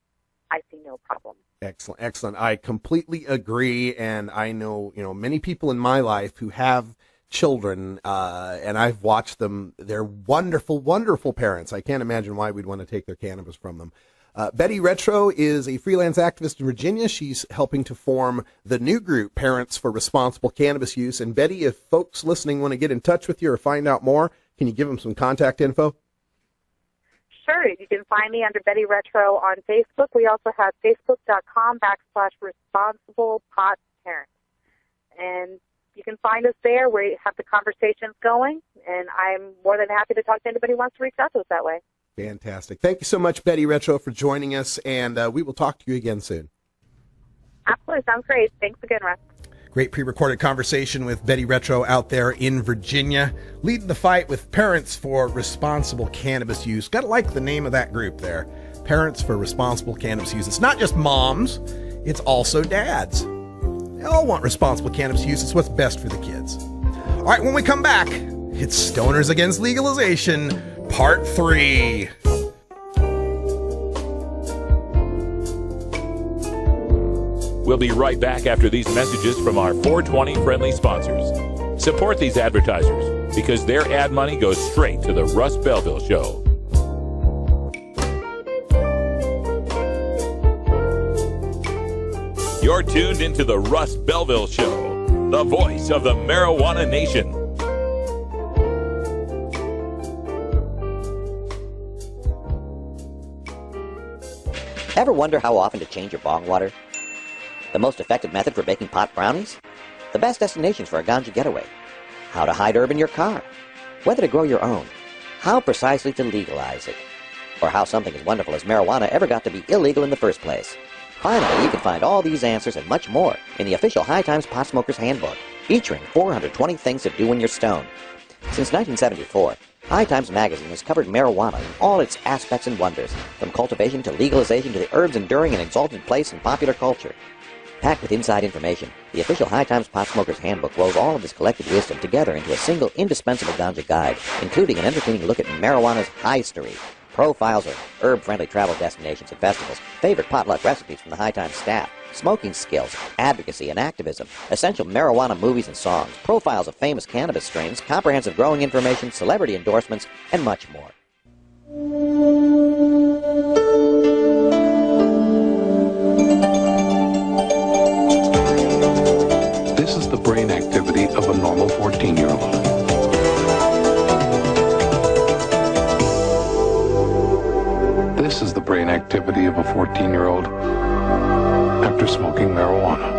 I see no problem. Excellent. I completely agree. And I know, many people in my life who have children, and I've watched them. They're wonderful, wonderful parents. I can't imagine why we'd want to take their cannabis from them. Betty Retro is a freelance activist in Virginia. She's helping to form the new group, Parents for Responsible Cannabis Use. And Betty, if folks listening want to get in touch with you or find out more, can you give them some contact info? Sure. You can find me under Betty Retro on Facebook. We also have facebook.com/responsiblepotparents. And you can find us there. We have the conversations going, and I'm more than happy to talk to anybody who wants to reach out to us that way. Fantastic. Thank you so much, Betty Retro, for joining us, and we will talk to you again soon. Absolutely. Sounds great. Thanks again, Russ. Great pre-recorded conversation with Betty Retro out there in Virginia, leading the fight with Parents for Responsible Cannabis Use. Got to like the name of that group there, Parents for Responsible Cannabis Use. It's not just moms, it's also dads. They all want responsible cannabis use. It's what's best for the kids. All right, when we come back, it's Stoners Against Legalization. Part 3. We'll be right back after these messages from our 420 friendly sponsors. Support these advertisers because their ad money goes straight to the Russ Belville Show. You're tuned into the Russ Belville Show, the voice of the marijuana nation. Ever wonder how often to change your bong water? The most effective method for baking pot brownies? The best destinations for a ganja getaway? How to hide herb in your car? Whether to grow your own? How precisely to legalize it? Or how something as wonderful as marijuana ever got to be illegal in the first place? Finally, you can find all these answers and much more in the official High Times Pot Smoker's Handbook, featuring 420 things to do when you're stoned. Since 1974, High Times magazine has covered marijuana in all its aspects and wonders, from cultivation to legalization to the herb's enduring and exalted place in popular culture. Packed with inside information, the official High Times Pot Smoker's Handbook rolls all of this collected wisdom together into a single indispensable ganja guide, including an entertaining look at marijuana's history, profiles of herb-friendly travel destinations and festivals, favorite potluck recipes from the High Times staff, smoking skills, advocacy and activism, essential marijuana movies and songs, profiles of famous cannabis strains, comprehensive growing information, celebrity endorsements, and much more. This is the brain activity of a normal 14-year-old. This is the brain activity of a 14-year-old after smoking marijuana.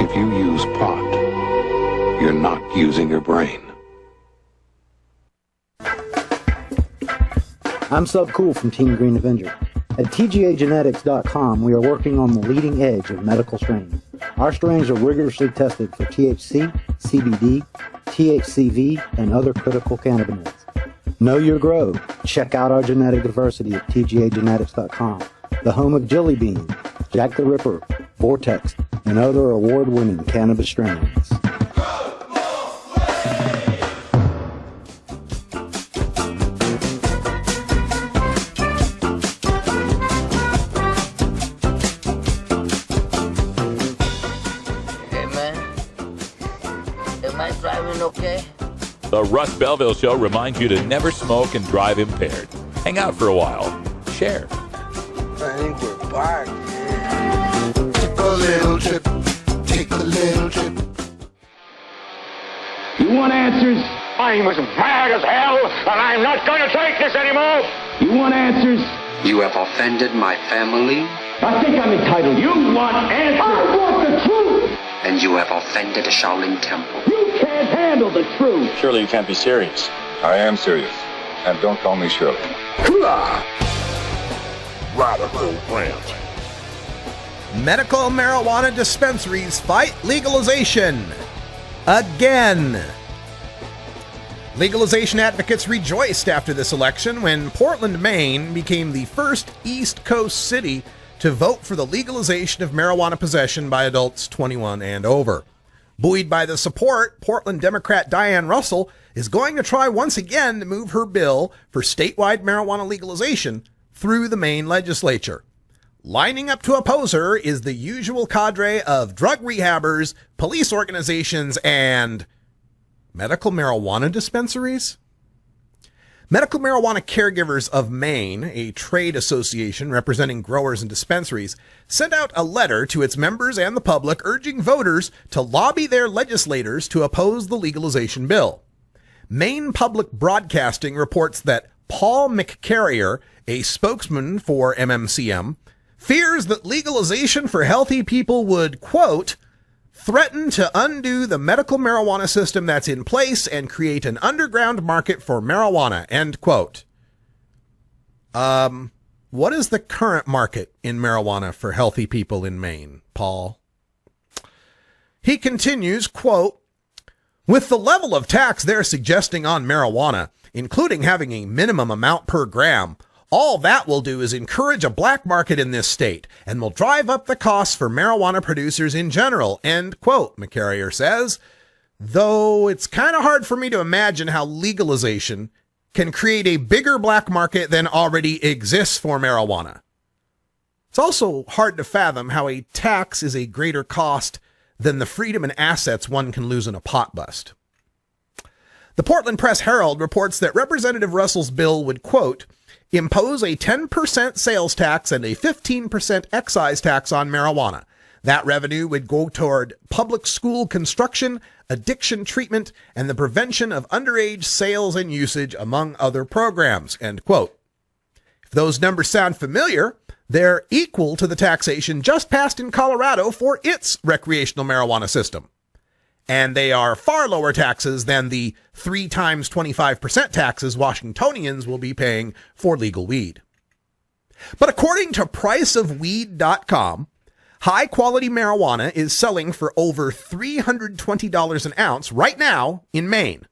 If you use pot, you're not using your brain. I'm Subcool from Team Green Avenger. At TGAgenetics.com, we are working on the leading edge of medical strains. Our strains are rigorously tested for THC, CBD, THCV, and other critical cannabinoids. Know your grow. Check out our genetic diversity at TGAgenetics.com, the home of Jelly Bean, Jack the Ripper, Vortex, and other award-winning cannabis strains. Okay. The Russ Belville Show reminds you to never smoke and drive impaired. Hang out for a while. Share. I think we're back. Take a little trip. Take a little trip. You want answers? I'm as mad as hell, and I'm not going to take this anymore. You want answers? You have offended my family. I think I'm entitled. You want answers? I want the truth. And you have offended the Shaolin Temple. You can't handle the truth. Surely you can't be serious. I am serious. And don't call me Shirley. Radical rant. Medical marijuana dispensaries fight legalization. Again. Legalization advocates rejoiced after this election when Portland, Maine became the first East Coast city to vote for the legalization of marijuana possession by adults 21 and over. Buoyed by the support, Portland Democrat Diane Russell is going to try once again to move her bill for statewide marijuana legalization through the Maine legislature. Lining up to oppose her is the usual cadre of drug rehabbers, police organizations, and medical marijuana dispensaries? Medical Marijuana Caregivers of Maine, a trade association representing growers and dispensaries, sent out a letter to its members and the public urging voters to lobby their legislators to oppose the legalization bill. Maine Public Broadcasting reports that Paul McCarrier, a spokesman for MMCM, fears that legalization for healthy people would, quote, threaten to undo the medical marijuana system that's in place and create an underground market for marijuana, end quote. What is the current market in marijuana for healthy people in Maine, Paul? He continues, quote, with the level of tax they're suggesting on marijuana, including having a minimum amount per gram, all that will do is encourage a black market in this state and will drive up the costs for marijuana producers in general, end quote, McCarrier says. though it's kind of hard for me to imagine how legalization can create a bigger black market than already exists for marijuana. It's also hard to fathom how a tax is a greater cost than the freedom and assets one can lose in a pot bust. The Portland Press-Herald reports that Representative Russell's bill would, quote, impose a 10% sales tax and a 15% excise tax on marijuana. That revenue would go toward public school construction, addiction treatment, and the prevention of underage sales and usage, among other programs, end quote. If those numbers sound familiar, they're equal to the taxation just passed in Colorado for its recreational marijuana system. And they are far lower taxes than the 3 times 25% taxes Washingtonians will be paying for legal weed. But according to priceofweed.com, high-quality marijuana is selling for over $320 an ounce right now in Maine,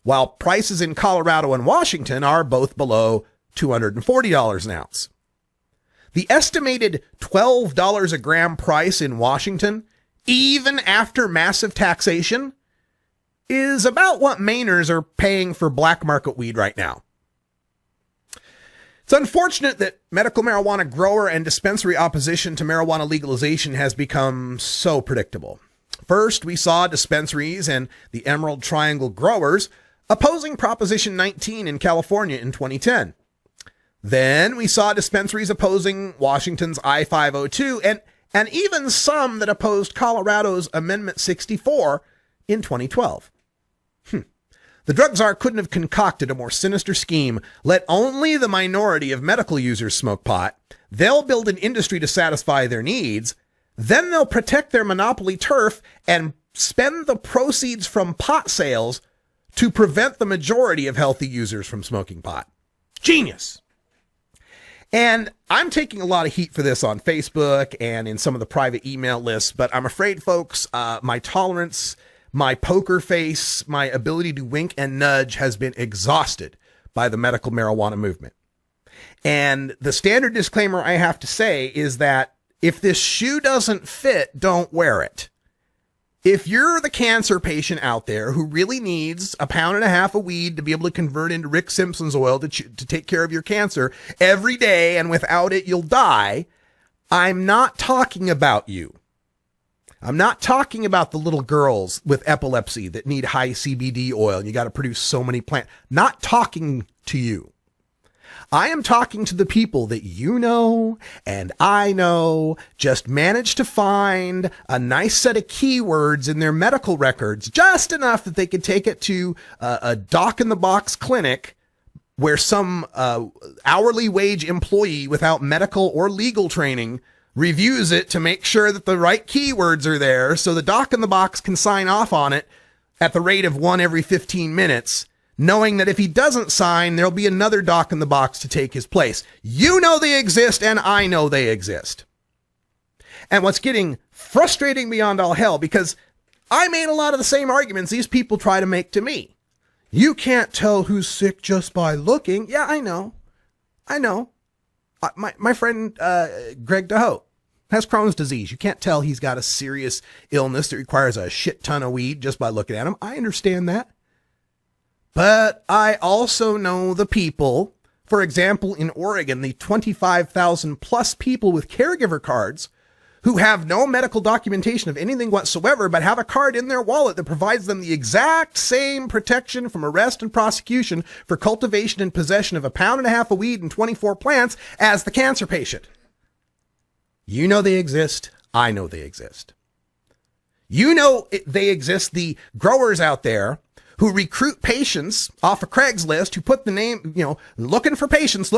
while prices in Colorado and Washington are both below $240 an ounce. The estimated $12 a gram price in Washington, even after massive taxation, is about what Mainers are paying for black market weed right now. It's unfortunate that medical marijuana grower and dispensary opposition to marijuana legalization has become so predictable. First, we saw dispensaries and the Emerald Triangle growers opposing Proposition 19 in California in 2010. Then we saw dispensaries opposing Washington's I-502 and even some that opposed Colorado's Amendment 64 in 2012. The drug czar couldn't have concocted a more sinister scheme. Let only the minority of medical users smoke pot. They'll build an industry to satisfy their needs. Then they'll protect their monopoly turf and spend the proceeds from pot sales to prevent the majority of healthy users from smoking pot. Genius. And I'm taking a lot of heat for this on Facebook and in some of the private email lists, but I'm afraid, folks, my tolerance, my poker face, my ability to wink and nudge has been exhausted by the medical marijuana movement. And the standard disclaimer I have to say is that if this shoe doesn't fit, don't wear it. If you're the cancer patient out there who really needs a pound and a half of weed to be able to convert into Rick Simpson's oil to take care of your cancer every day, and without it you'll die, I'm not talking about you. I'm not talking about the little girls with epilepsy that need high CBD oil and you got to produce so many plants. Not talking to you. I am talking to the people that you know and I know just managed to find a nice set of keywords in their medical records, just enough that they could take it to a doc-in-the-box clinic where some hourly wage employee without medical or legal training reviews it to make sure that the right keywords are there so the doc-in-the-box can sign off on it at the rate of 1 every 15 minutes. Knowing that if he doesn't sign, there'll be another doc in the box to take his place. You know they exist, and I know they exist. And what's getting frustrating beyond all hell, because I made a lot of the same arguments these people try to make to me. You can't tell who's sick just by looking. Yeah, I know. My friend Greg DeHoe has Crohn's disease. You can't tell he's got a serious illness that requires a shit ton of weed just by looking at him. I understand that. But I also know the people, for example, in Oregon, the 25,000 plus people with caregiver cards who have no medical documentation of anything whatsoever, but have a card in their wallet that provides them the exact same protection from arrest and prosecution for cultivation and possession of a pound and a half of weed and 24 plants as the cancer patient. You know they exist. I know they exist. You know they exist, the growers out there who recruit patients off of Craigslist, who put the name, looking for patients.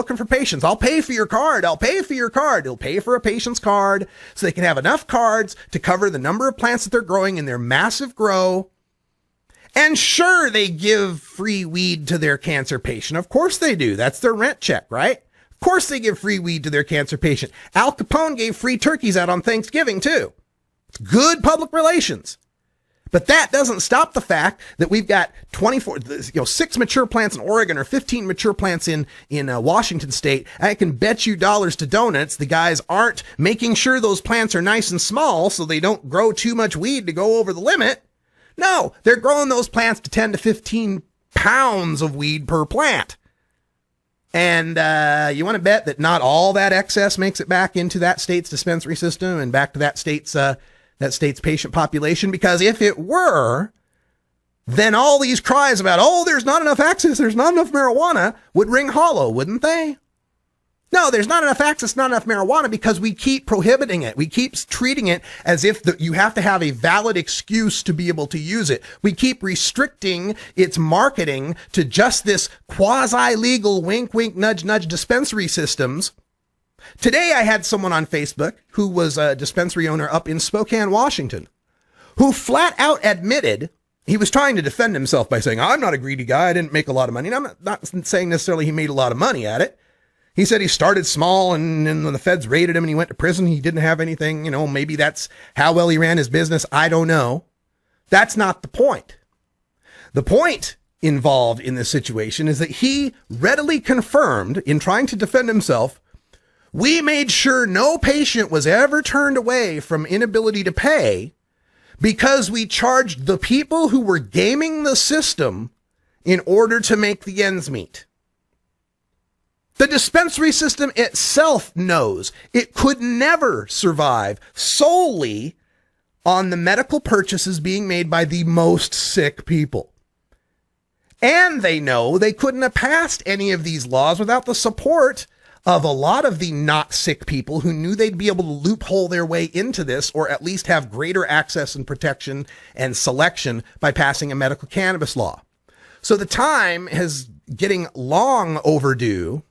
I'll pay for your card. It'll pay for a patient's card so they can have enough cards to cover the number of plants that they're growing in their massive grow. And sure, they give free weed to their cancer patient. Of course they do. That's their rent check, right? Of course they give free weed to their cancer patient. Al Capone gave free turkeys out on Thanksgiving too. It's good public relations. But that doesn't stop the fact that we've got 6 mature plants in Oregon or 15 mature plants in Washington state. I can bet you dollars to donuts the guys aren't making sure those plants are nice and small so they don't grow too much weed to go over the limit. No, they're growing those plants to 10 to 15 pounds of weed per plant. And you want to bet that not all that excess makes it back into that state's dispensary system and back to that state's patient population? Because if it were, then all these cries about, oh, there's not enough access, there's not enough marijuana, would ring hollow, wouldn't they? No, there's not enough access, not enough marijuana, because we keep prohibiting it. We keep treating it as if you have to have a valid excuse to be able to use it. We keep restricting its marketing to just this quasi-legal wink, wink, nudge, nudge dispensary systems. Today I had someone on Facebook who was a dispensary owner up in Spokane, Washington, who flat out admitted he was trying to defend himself by saying, I'm not a greedy guy, I didn't make a lot of money. And I'm not saying necessarily he made a lot of money at it. He said he started small, and when the feds raided him and he went to prison, he didn't have anything. You know, maybe that's how well he ran his business. I don't know. That's not the point. The point involved in this situation is that he readily confirmed, in trying to defend himself, we made sure no patient was ever turned away from inability to pay because we charged the people who were gaming the system in order to make the ends meet. The dispensary system itself knows it could never survive solely on the medical purchases being made by the most sick people. And they know they couldn't have passed any of these laws without the support of a lot of the not sick people who knew they'd be able to loophole their way into this, or at least have greater access and protection and selection by passing a medical cannabis law. So the time is getting long overdue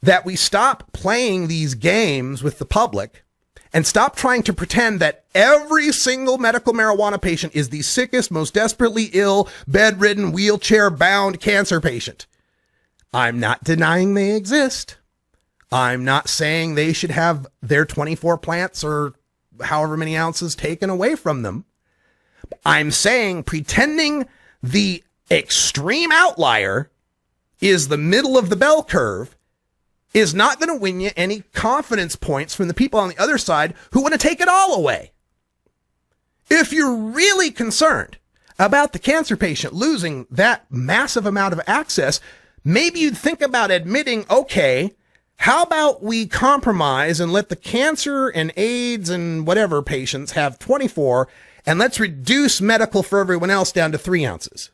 that we stop playing these games with the public and stop trying to pretend that every single medical marijuana patient is the sickest, most desperately ill, bedridden, wheelchair-bound cancer patient. I'm not denying they exist. I'm not saying they should have their 24 plants or however many ounces taken away from them. I'm saying pretending the extreme outlier is the middle of the bell curve is not going to win you any confidence points from the people on the other side who want to take it all away. If you're really concerned about the cancer patient losing that massive amount of access, maybe you'd think about admitting, okay, how about we compromise and let the cancer and AIDS and whatever patients have 24, and let's reduce medical for everyone else down to 3 ounces.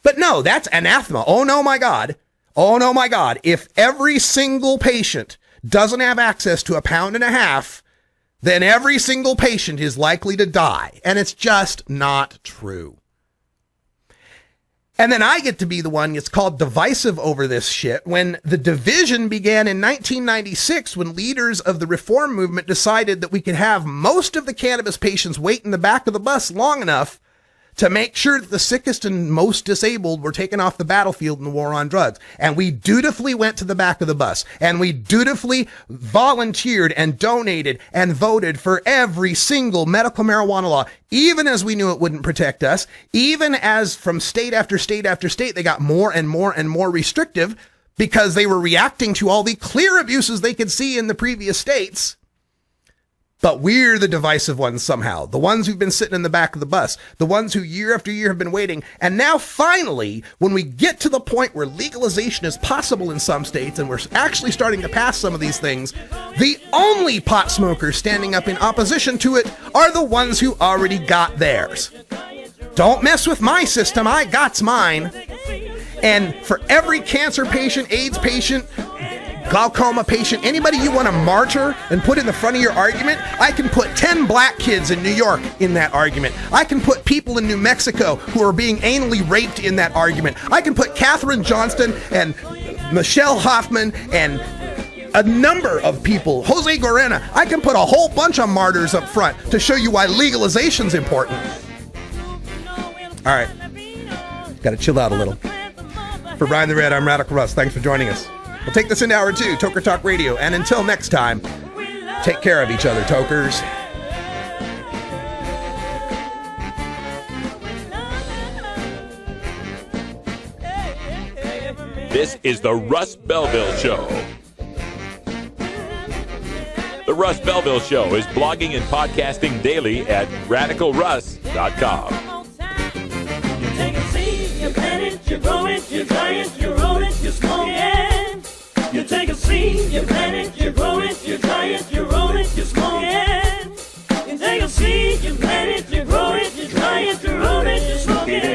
But no, that's anathema. Oh no, my God. Oh no, my God. If every single patient doesn't have access to 1.5 pounds, then every single patient is likely to die. And it's just not true. And then I get to be the one that's called divisive over this shit when the division began in 1996, when leaders of the reform movement decided that we could have most of the cannabis patients wait in the back of the bus long enough to make sure that the sickest and most disabled were taken off the battlefield in the war on drugs. And we dutifully went to the back of the bus, and we dutifully volunteered and donated and voted for every single medical marijuana law, even as we knew it wouldn't protect us, even as from state after state after state, they got more and more and more restrictive because they were reacting to all the clear abuses they could see in the previous states. But we're the divisive ones somehow, the ones who've been sitting in the back of the bus, the ones who year after year have been waiting. And now finally, when we get to the point where legalization is possible in some states and we're actually starting to pass some of these things, the only pot smokers standing up in opposition to it are the ones who already got theirs. Don't mess with my system, I got's mine. And for every cancer patient, AIDS patient, glaucoma patient, anybody you want to martyr and put in the front of your argument, I can put 10 black kids in New York in that argument. I can put people in New Mexico who are being anally raped in that argument. I can put Katherine Johnston and Michelle Hoffman and a number of people, Jose Gorena. I can put a whole bunch of martyrs up front to show you why legalization's important. All right. Got to chill out a little. For Brian the Red, I'm Radical Russ. Thanks for joining us. We'll take this into hour 2, Toker Talk Radio. And until next time, take care of each other, Tokers. This is the Russ Belville Show. The Russ Belville Show is blogging and podcasting daily at RadicalRuss.com.